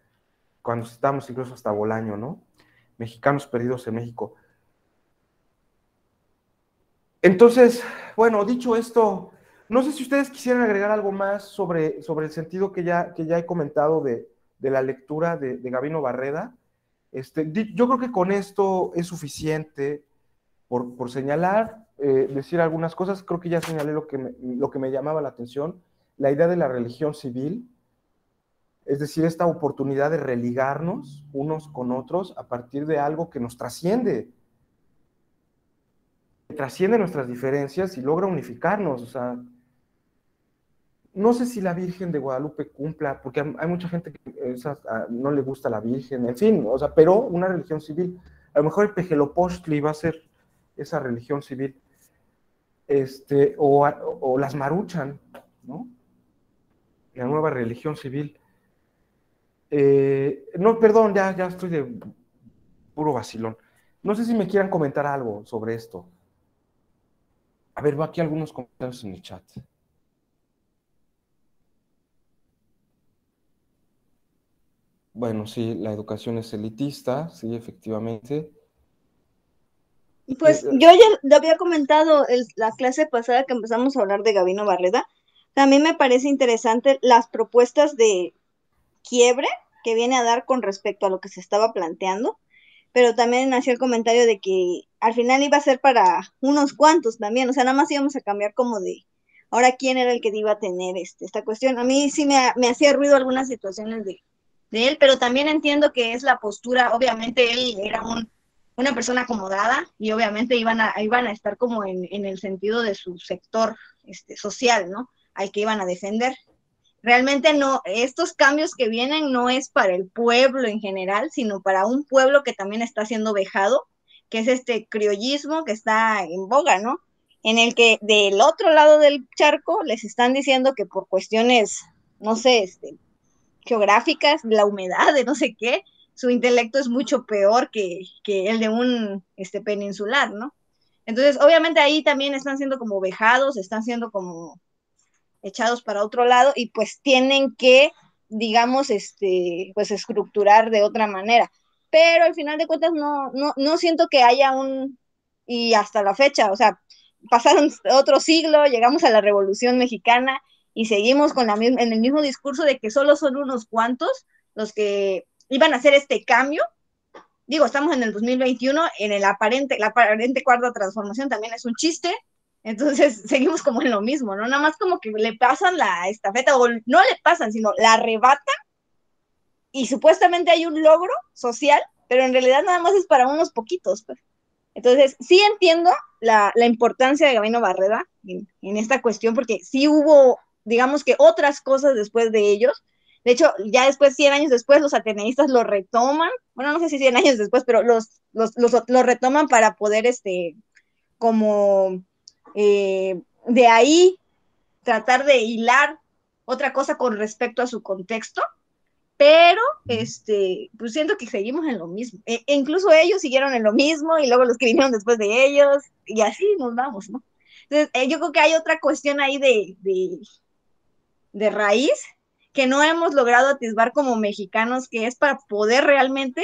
cuando estábamos incluso hasta Bolaño, ¿no? Mexicanos perdidos en México. Entonces, bueno, dicho esto, no sé si ustedes quisieran agregar algo más sobre el sentido que ya he comentado de la lectura de Gabino Barreda. Yo creo que con esto es suficiente por señalar, decir algunas cosas. Creo que ya señalé lo que me llamaba la atención, la idea de la religión civil, es decir, esta oportunidad de religarnos unos con otros a partir de algo que nos trasciende nuestras diferencias y logra unificarnos. O sea, no sé si la Virgen de Guadalupe cumpla, porque hay mucha gente que no le gusta la Virgen, en fin, o sea, pero una religión civil. A lo mejor el Pejelopostli va a ser esa religión civil, o las Maruchan, ¿no? La nueva religión civil. No, perdón, ya estoy de puro vacilón. No sé si me quieran comentar algo sobre esto. A ver, va aquí algunos comentarios en el chat. Bueno, sí, la educación es elitista, sí, efectivamente. Pues yo ya lo había comentado la clase pasada que empezamos a hablar de Gabino Barreda, También me parece interesante las propuestas de quiebre que viene a dar con respecto a lo que se estaba planteando, pero también hacía el comentario de que al final iba a ser para unos cuantos también, o sea, nada más íbamos a cambiar como de ahora quién era el que iba a tener esta cuestión. A mí sí me hacía ruido algunas situaciones de él, pero también entiendo que es la postura, obviamente él era una persona acomodada y obviamente iban a estar como en el sentido de su sector social, ¿no? Al que iban a defender. Realmente no, estos cambios que vienen no es para el pueblo en general, sino para un pueblo que también está siendo vejado, que es este criollismo que está en boga, ¿no? En el que del otro lado del charco les están diciendo que por cuestiones, no sé, geográficas, la humedad, de no sé qué, su intelecto es mucho peor que el de un peninsular, ¿no? Entonces, obviamente ahí también están siendo como vejados, están siendo como echados para otro lado y pues tienen que, digamos, pues estructurar de otra manera. Pero al final de cuentas no siento que haya y hasta la fecha, o sea, pasaron otro siglo, llegamos a la Revolución Mexicana y seguimos con en el mismo discurso de que solo son unos cuantos los que iban a hacer este cambio. Digo, estamos en el 2021, en la aparente cuarta transformación también es un chiste, entonces seguimos como en lo mismo, ¿no? Nada más como que le pasan la estafeta, o no le pasan, sino la arrebatan, y supuestamente hay un logro social, pero en realidad nada más es para unos poquitos, pues. Entonces, sí entiendo la importancia de Gabino Barreda en esta cuestión, porque sí hubo, digamos que otras cosas después de ellos. De hecho, ya después, 100 años después, los ateneístas lo retoman. Bueno, no sé si 100 años después, pero lo retoman para poder, como de ahí tratar de hilar otra cosa con respecto a su contexto, pero pues siento que seguimos en lo mismo. Incluso ellos siguieron en lo mismo y luego los que vinieron después de ellos y así nos vamos, ¿no? Entonces, yo creo que hay otra cuestión ahí de raíz que no hemos logrado atisbar como mexicanos, que es para poder realmente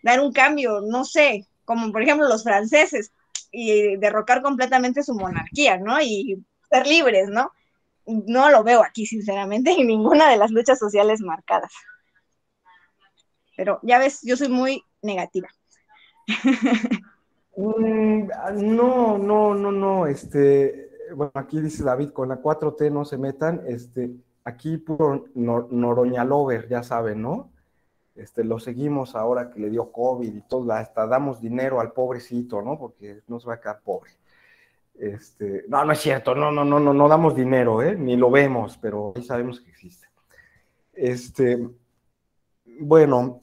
dar un cambio, no sé, como por ejemplo los franceses, y derrocar completamente su monarquía, ¿no? Y ser libres, ¿no? No lo veo aquí, sinceramente, en ninguna de las luchas sociales marcadas. Pero ya ves, yo soy muy negativa. No, no, no, no, bueno, aquí dice David, con la 4T no se metan, aquí puro Noroña Lover, ya saben, ¿no? Lo seguimos ahora que le dio COVID y todo, hasta damos dinero al pobrecito, ¿no? Porque no se va a quedar pobre. No, no es cierto, no, no, no, no, no damos dinero, ¿eh? Ni lo vemos, pero ahí sabemos que existe. Bueno,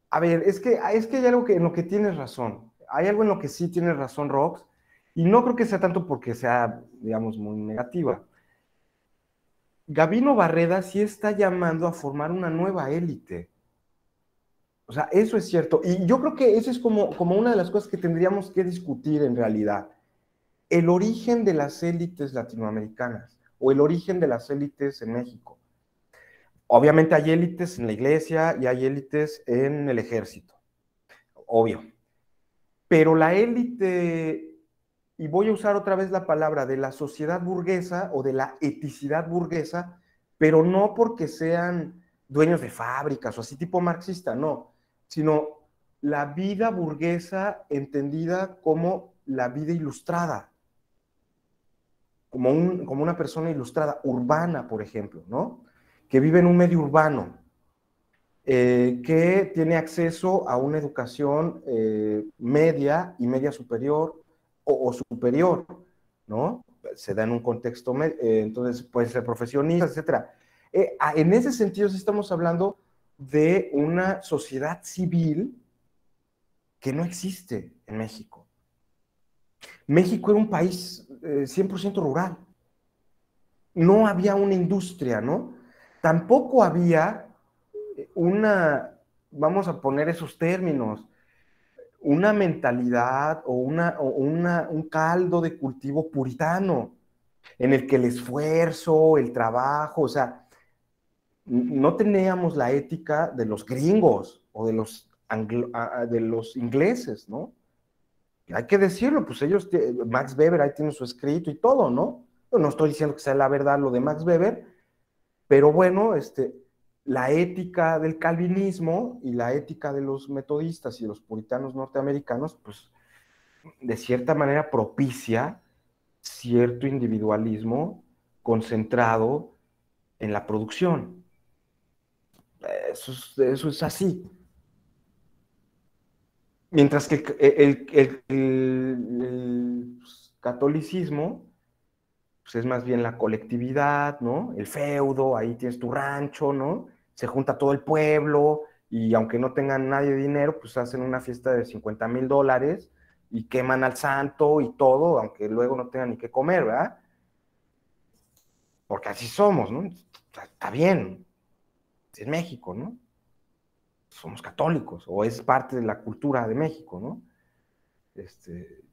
a ver, es que hay algo en lo que tienes razón. Hay algo en lo que sí tienes razón, Rox, y no creo que sea tanto porque sea, digamos, muy negativa. Gabino Barreda sí está llamando a formar una nueva élite. O sea, eso es cierto. Y yo creo que eso es como una de las cosas que tendríamos que discutir en realidad. El origen de las élites latinoamericanas o el origen de las élites en México. Obviamente hay élites en la iglesia y hay élites en el ejército, obvio. Pero la élite, y voy a usar otra vez la palabra de la sociedad burguesa o de la eticidad burguesa, pero no porque sean dueños de fábricas o así tipo marxista, no, sino la vida burguesa entendida como la vida ilustrada, como una persona ilustrada, urbana, por ejemplo, ¿no? Que vive en un medio urbano, que tiene acceso a una educación media y media superior o superior, ¿no? Se da en un contexto, entonces puede ser profesionista, etcétera. En ese sentido, sí estamos hablando de una sociedad civil que no existe en México. México era un país 100% rural. No había una industria, ¿no? Tampoco había vamos a poner esos términos, una mentalidad o un caldo de cultivo puritano, en el que el esfuerzo, el trabajo, o sea, no teníamos la ética de los gringos o de los ingleses, ¿no? Hay que decirlo, pues ellos, Max Weber ahí tiene su escrito y todo, ¿no? No estoy diciendo que sea la verdad lo de Max Weber, pero bueno, la ética del calvinismo y la ética de los metodistas y de los puritanos norteamericanos, pues de cierta manera propicia cierto individualismo concentrado en la producción. Eso es así. Mientras que el catolicismo pues es más bien la colectividad, ¿no? El feudo, ahí tienes tu rancho, ¿no? Se junta todo el pueblo y aunque no tengan nadie dinero, pues hacen una fiesta de $50,000 y queman al santo y todo, aunque luego no tengan ni qué comer, ¿verdad? Porque así somos, ¿no? Está bien, es México, ¿no? Somos católicos o es parte de la cultura de México, ¿no? Este,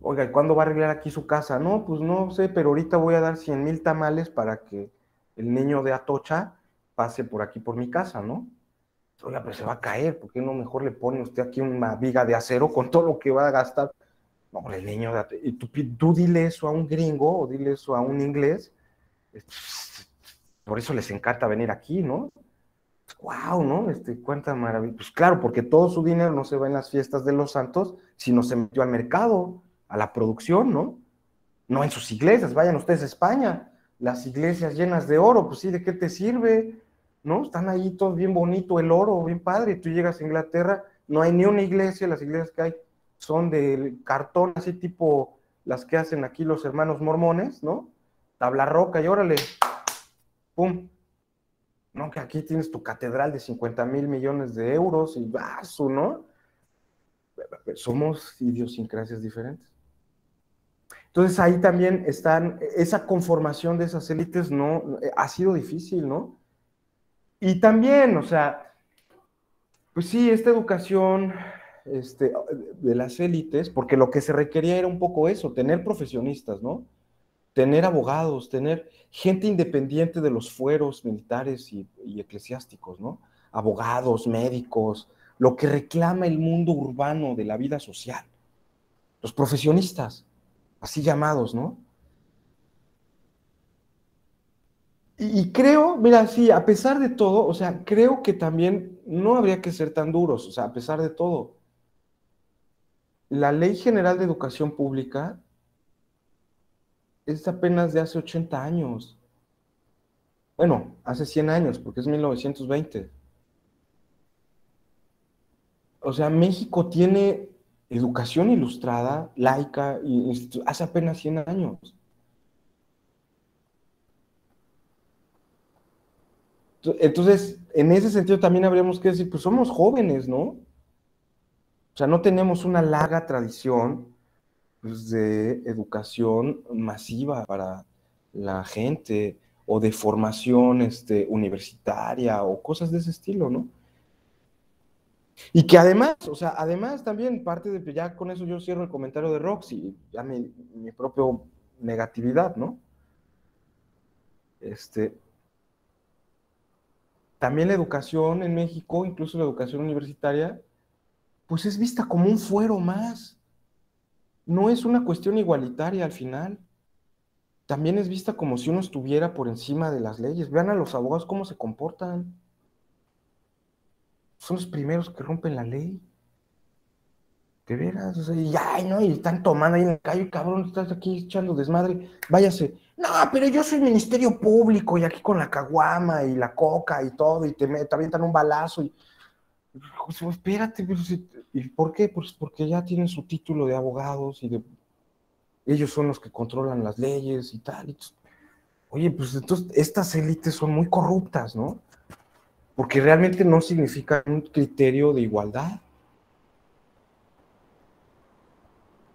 Oiga, ¿y cuándo va a arreglar aquí su casa? No, pues no sé, pero ahorita voy a dar 100,000 tamales para que el niño de Atocha pase por aquí por mi casa, ¿no? Oiga, pero se va a caer, ¿por qué no mejor le pone usted aquí una viga de acero con todo lo que va a gastar? No, el niño de Atocha. Y tú dile eso a un gringo o dile eso a un inglés, por eso les encanta venir aquí, ¿no? Wow, ¿no? Cuánta maravilla. Pues claro, porque todo su dinero no se va en las fiestas de los santos, sino se metió al mercado, a la producción, ¿no? No en sus iglesias, vayan ustedes a España, las iglesias llenas de oro, pues sí, ¿de qué te sirve? ¿No? Están ahí todo bien bonito, el oro, bien padre, tú llegas a Inglaterra, no hay ni una iglesia, las iglesias que hay son de cartón, así tipo las que hacen aquí los hermanos mormones, ¿no? Tabla roca y órale, pum, ¿no? Que aquí tienes tu catedral de 50,000 millones de euros y vaso, ¿no? Somos idiosincrasias diferentes. Entonces ahí también están, esa conformación de esas élites no, ha sido difícil, ¿no? Y también, o sea, pues sí, esta educación de las élites, porque lo que se requería era un poco eso, tener profesionistas, ¿no? Tener abogados, tener gente independiente de los fueros militares y eclesiásticos, ¿no? Abogados, médicos, lo que reclama el mundo urbano de la vida social, los profesionistas, así llamados, ¿no? Y creo, mira, sí, a pesar de todo, o sea, creo que también no habría que ser tan duros, o sea, a pesar de todo. La Ley General de Educación Pública es apenas de hace 80 años. Bueno, hace 100 años, porque es 1920. O sea, México tiene educación ilustrada, laica, hace apenas 100 años. Entonces, en ese sentido también habríamos que decir, pues somos jóvenes, ¿no? O sea, no tenemos una larga tradición pues, de educación masiva para la gente o de formación universitaria o cosas de ese estilo, ¿no? Y que además, o sea, además también parte de, ya con eso yo cierro el comentario de Roxy, ya mi propio negatividad, ¿no? Este, También la educación en México, incluso la educación universitaria, pues es vista como un fuero más. No es una cuestión igualitaria al final. También es vista como si uno estuviera por encima de las leyes. Vean a los abogados cómo se comportan. Son los primeros que rompen la ley. De veras, o sea, y ay, no, y están tomando ahí en la calle, cabrón, estás aquí echando desmadre, váyase. No, pero yo soy Ministerio Público y aquí con la caguama y la coca y todo, y te avientan un balazo y pues, espérate, pues, ¿y por qué? Pues porque ya tienen su título de abogados ellos son los que controlan las leyes y tal. Oye, pues entonces estas élites son muy corruptas, ¿no? Porque realmente no significan un criterio de igualdad.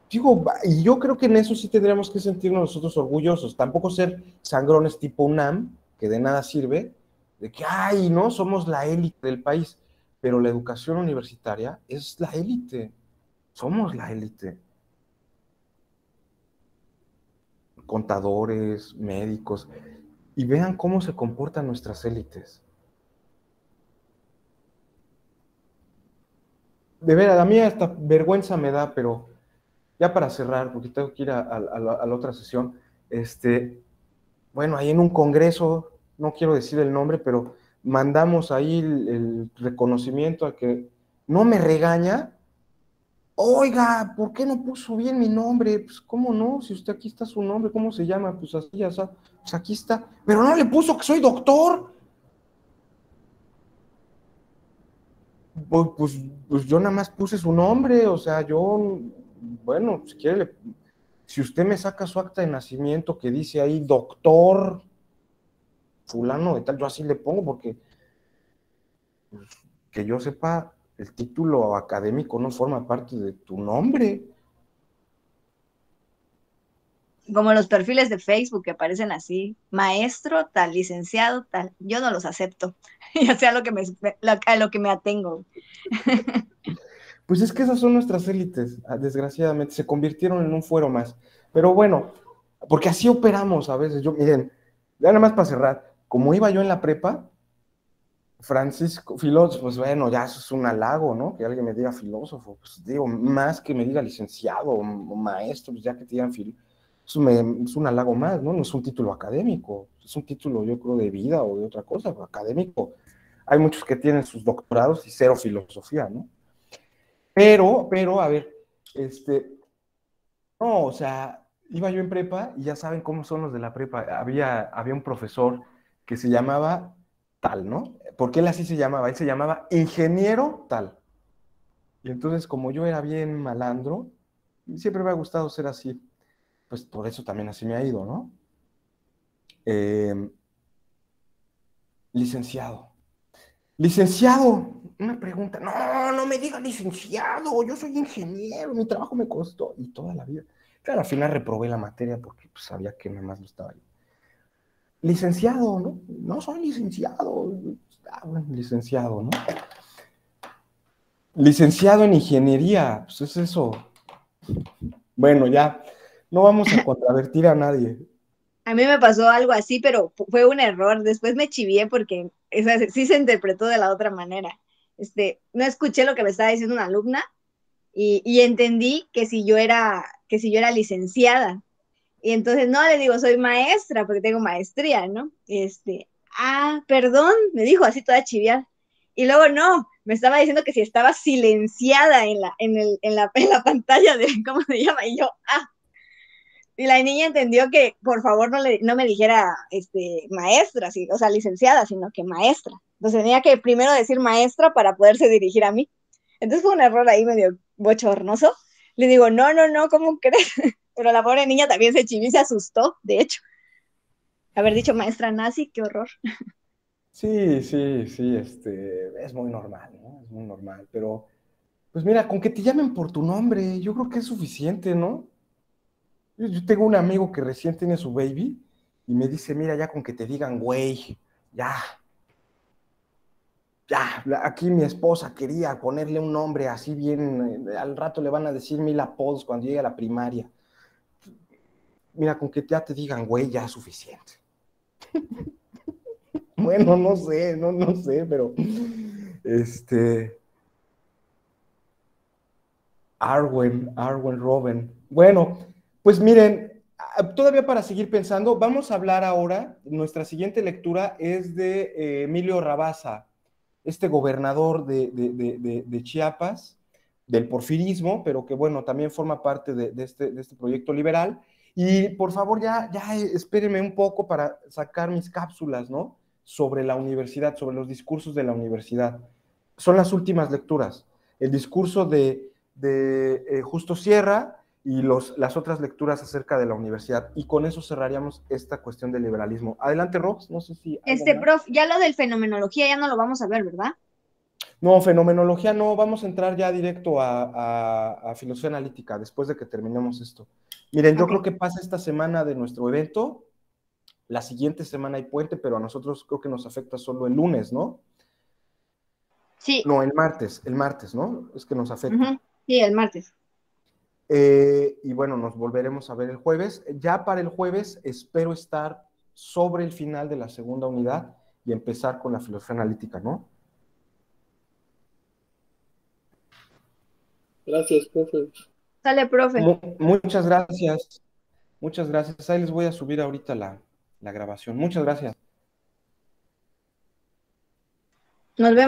Digo, y yo creo que en eso sí tendríamos que sentirnos nosotros orgullosos, tampoco ser sangrones tipo UNAM, que de nada sirve, de que, ay, no, somos la élite del país, pero la educación universitaria es la élite, somos la élite. Contadores, médicos, y vean cómo se comportan nuestras élites. De veras, a mí hasta vergüenza me da, pero ya para cerrar, porque tengo que ir a la otra sesión, bueno, ahí en un congreso, no quiero decir el nombre, pero mandamos ahí el reconocimiento a que no me regaña. Oiga, ¿por qué no puso bien mi nombre? Pues, ¿cómo no? Si usted aquí está su nombre, ¿cómo se llama? Pues así, ya está. Pues aquí está. Pero no le puso que soy doctor. Pues, pues, pues yo nada más puse su nombre, o sea, yo, bueno, si quiere, si usted me saca su acta de nacimiento que dice ahí doctor fulano de tal, yo así le pongo porque, pues, que yo sepa, el título académico no forma parte de tu nombre. Como los perfiles de Facebook que aparecen así, maestro tal, licenciado tal, yo no los acepto, ya sea a lo que me atengo. Pues es que esas son nuestras élites, desgraciadamente, se convirtieron en un fuero más. Pero bueno, porque así operamos a veces. Yo, miren, ya nada más para cerrar, como iba yo en la prepa, Francisco, filósofo, pues bueno, ya eso es un halago, ¿no? Que alguien me diga filósofo, pues digo, más que me diga licenciado o maestro, pues ya que te digan es un halago más, ¿no? No es un título académico, es un título, yo creo, de vida o de otra cosa, académico. Hay muchos que tienen sus doctorados y cero filosofía, ¿no? A ver, no, o sea, iba yo en prepa y ya saben cómo son los de la prepa. Había un profesor que se llamaba tal, ¿no? Porque él así se llamaba, él se llamaba ingeniero tal. Y entonces, como yo era bien malandro, siempre me ha gustado ser así, pues por eso también así me ha ido, ¿no? Eh, licenciado. Licenciado, una pregunta. No, no me diga licenciado, yo soy ingeniero, mi trabajo me costó y toda la vida. Claro, al final reprobé la materia porque pues, sabía que nada más lo estaba yo. Licenciado, ¿no? No soy licenciado. Ah, bueno, licenciado, ¿no? Licenciado en ingeniería, pues es eso. Bueno, ya, no vamos a contravertir a nadie. A mí me pasó algo así, pero fue un error. Después me chivié porque sí se interpretó de la otra manera. No escuché lo que me estaba diciendo una alumna y entendí que si yo era licenciada. Y entonces no le digo, soy maestra porque tengo maestría, ¿no? Perdón, me dijo así toda chiviada. Y luego no, me estaba diciendo que si estaba silenciada en la pantalla de, ¿cómo se llama? Y yo, y la niña entendió que por favor no me dijera maestra, sí, o sea, licenciada, sino que maestra. Entonces tenía que primero decir maestra para poderse dirigir a mí. Entonces fue un error ahí medio bochornoso. Le digo, no, no, no, ¿cómo crees? Pero la pobre niña también se chivió y se asustó, de hecho. Haber dicho maestra nazi, qué horror. Sí, sí, sí, es muy normal, ¿no? Es muy normal, pero, pues mira, con que te llamen por tu nombre, yo creo que es suficiente, ¿no? Yo tengo un amigo que recién tiene su baby y me dice, mira, ya con que te digan, güey, ya, ya, aquí mi esposa quería ponerle un nombre así bien, al rato le van a decir mil apodos cuando llegue a la primaria. Mira, con que ya te digan, güey, ya es suficiente. Bueno, no sé, no sé, pero este, Arwen Robben. Bueno, pues miren, todavía para seguir pensando, vamos a hablar ahora, nuestra siguiente lectura es de Emilio Rabasa, este gobernador de Chiapas, del porfirismo, pero que bueno, también forma parte de este proyecto liberal. Y por favor, ya espérenme un poco para sacar mis cápsulas, ¿no? Sobre la universidad, sobre los discursos de la universidad. Son las últimas lecturas. El discurso de Justo Sierra y las otras lecturas acerca de la universidad. Y con eso cerraríamos esta cuestión del liberalismo. Adelante, Rox, no sé si algo más. Prof, ya lo del fenomenología ya no lo vamos a ver, ¿verdad? No, fenomenología no, vamos a entrar ya directo a filosofía analítica después de que terminemos esto. Miren, yo Ok. creo que pasa esta semana de nuestro evento, la siguiente semana hay puente, pero a nosotros creo que nos afecta solo el lunes, ¿no? Sí. No, el martes, ¿no? Es que nos afecta. Ujú. Sí, el martes. Y bueno, nos volveremos a ver el jueves. Ya para el jueves espero estar sobre el final de la segunda unidad y empezar con la filosofía analítica, ¿no? Gracias, profe. Sale, profe. Muchas gracias. Muchas gracias. Ahí les voy a subir ahorita la grabación. Muchas gracias. Nos vemos.